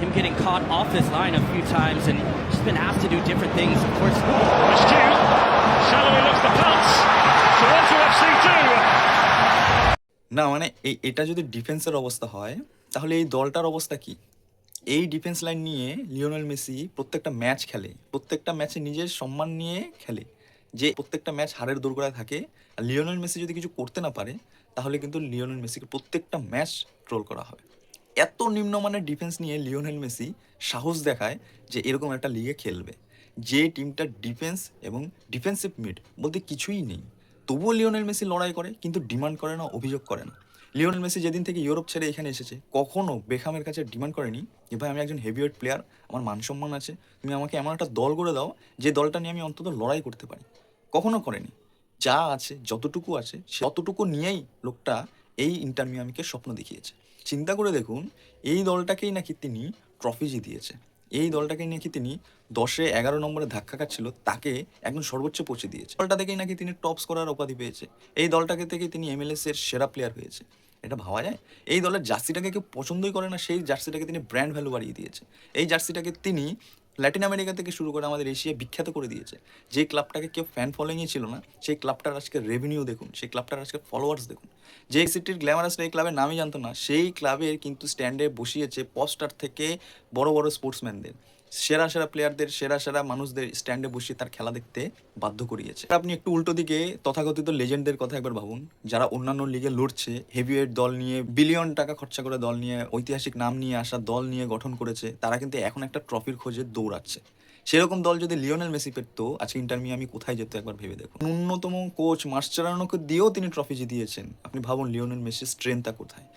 him getting caught off his line a few times and just been asked to do different things. Of course, Stu, Shallowy looks the pass. Toronto FC 2. না মানে এটা যদি ডিফেন্সের অবস্থা হয় তাহলে এই দলটার অবস্থা কি? এই ডিফেন্স লাইন নিয়ে লিওনেল মেসি প্রত্যেকটা ম্যাচ খেলে, প্রত্যেকটা ম্যাচে নিজের সম্মান নিয়ে খেলে, যে প্রত্যেকটা ম্যাচ হারের দোরগোড়ায় থাকে। আর লিওনেল মেসি যদি কিছু করতে না পারে তাহলে কিন্তু লিওনেল মেসিকে প্রত্যেকটা ম্যাচ ট্রোল করা হবে। এত নিম্নমানের ডিফেন্স নিয়ে লিওনেল মেসি সাহস দেখায় যে এরকম একটা লিগে খেলবে, যে টিমটার ডিফেন্স এবং ডিফেন্সিভ মিড বলতে কিছুই নেই, তবুও লিওনেল মেসি লড়াই করে, কিন্তু ডিমান্ড করে না, অভিযোগ করে না। লিওনেল মেসি যেদিন থেকে ইউরোপ ছেড়ে এখানে এসেছে কখনো বেখামের কাছে ডিমান্ড করেনি যে ভাই আমি একজন হেভিওয়েট প্লেয়ার, আমার মান সম্মান আছে, তুমি আমাকে এমন একটা দল করে দাও যে দলটা নিয়ে আমি অন্তত লড়াই করতে পারি। কখনো করেনি। যা আছে, যতটুকু আছে ততটুকু নিয়েই লোকটা এই ইন্টার মিয়ামিকে স্বপ্ন দেখিয়েছে। চিন্তা করে দেখুন, এই দলটাকেই নাকি তিনি ট্রফি জিতিয়েছে, এই দলটাকে নাকি তিনি 10-11 নম্বরে ধাক্কা খাচ্ছিল তাকে একদম সর্বোচ্চ পৌঁছে দিয়েছে। দলটা থেকেই নাকি তিনি টপ স্কোরার উপাধি পেয়েছে, এই দলটাকে থেকে তিনি MLS এর সেরা প্লেয়ার হয়েছে। এটা ভাবা যায়? এই দলের জার্সিটাকে কেউ পছন্দই করে না, সেই জার্সিটাকে তিনি ব্র্যান্ড ভ্যালু বাড়িয়ে দিয়েছে। এই জার্সিটাকে তিনি ল্যাটিন আমেরিকা থেকে শুরু করে আমাদের এশিয়া বিখ্যাত করে দিয়েছে। যে ক্লাবটাকে কেউ ফ্যান ফলোয়িংই ছিল না, সেই ক্লাবটার আজকে রেভিনিউ দেখুন, সেই ক্লাবটার আজকে ফলোয়ার্স দেখুন। যে সিটির গ্ল্যামারাসরা এই ক্লাবের নামই জানতো না, সেই ক্লাবের কিন্তু স্ট্যান্ডে বসিয়েছে পোস্টার থেকে বড় বড় স্পোর্টসম্যানদের, সেরা সেরা প্লেয়ারদের, সেরা সেরা মানুষদের স্ট্যান্ডে বসিয়ে তার খেলা দেখতে বাধ্য করিয়েছে। আপনি একটু উল্টো দিকে তথাকথিত লেজেন্ডদের কথা একবার ভাবুন, যারা অন্যান্য লিগে লড়ছে, হেভিওয়েট দল নিয়ে, বিলিয়ন টাকা খরচা করে দল নিয়ে, ঐতিহাসিক নাম নিয়ে আসা দল নিয়ে গঠন করেছে, তারা কিন্তু এখন একটা ট্রফির খোঁজে দৌড়াচ্ছে। সেরকম দল যদি লিওনেল মেসি পেত, আজকে ইন্টার মিয়ামি কোথায় যেত একবার ভেবে দেখুন। ন্যূনতম কোচ মাস্টারানোকে দিয়েও তিনি ট্রফি জিতিয়েছেন। আপনি ভাবুন লিওনেল মেসির স্ট্রেংথটা কোথায়।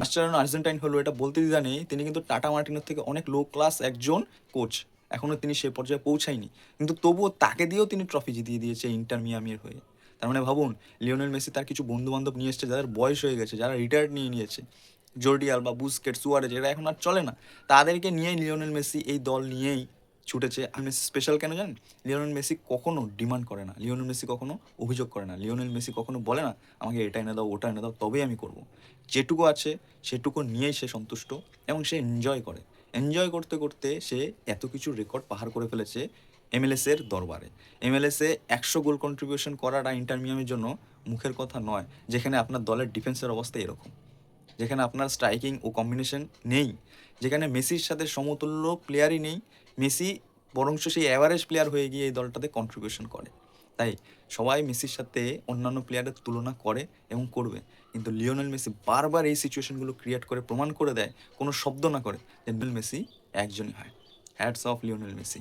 মাস্টারানো আর্জেন্টাইন হলো, এটা বলতে দ্বিধা নেই, তিনি কিন্তু টাটা মার্টিনোর থেকে অনেক লো ক্লাস একজন কোচ, এখনও তিনি সে পর্যায়ে পৌঁছায়নি, কিন্তু তবুও তাকে দিয়েও তিনি ট্রফি জিতিয়ে দিয়েছে ইন্টার মিয়ামির হয়ে। তার মানে ভাবুন, লিওনেল মেসি তার কিছু বন্ধু বান্ধব নিয়ে এসছে যাদের বয়স হয়ে গেছে, যারা রিটায়ার্ড নিয়ে নিয়েছে, জর্ডি আলবা, বুস্কেট, সুয়ারেজ, এরা এখন আর চলে না, তাদেরকে নিয়েই লিওনেল মেসি এই দল নিয়েই ছুটেছে। আর মেসি স্পেশাল কেন জানেন? লিওনেল মেসি কখনো ডিমান্ড করে না, লিওনেল মেসি কখনো অভিযোগ করে না, লিওনেল মেসি কখনো বলে না আমাকে এটা এনে দাও, ওটা এনে দাও, তবেই আমি করব। যেটুকু আছে সেটুকু নিয়েই সে সন্তুষ্ট এবং সে এনজয় করে। এনজয় করতে করতে সে এত কিছু রেকর্ড পাহাড় করে ফেলেছে MLS এর দরবারে। MLS এ 100 গোল কন্ট্রিবিউশন করাটা ইন্টার মিয়ামির জন্য মুখের কথা নয়, যেখানে আপনার দলের ডিফেন্সের অবস্থা এরকম, যেখানে আপনার স্ট্রাইকিং ও কম্বিনেশন নেই, যেখানে মেসির সাথে সমতুল্য প্লেয়ারই নেই, মেসি বরঞ্চ সেই অ্যাভারেজ প্লেয়ার হয়ে গিয়ে এই দলটাতে কন্ট্রিবিউশন করে। তাই সবাই মেসির সাথে অন্যান্য প্লেয়ারের তুলনা করে এবং করবে, কিন্তু লিওনেল মেসি বারবার এই সিচুয়েশনগুলো ক্রিয়েট করে প্রমাণ করে দেয়, কোনো শব্দ না করে, যে লিওনেল মেসি একজনই হয়। Hats off Lionel Messi.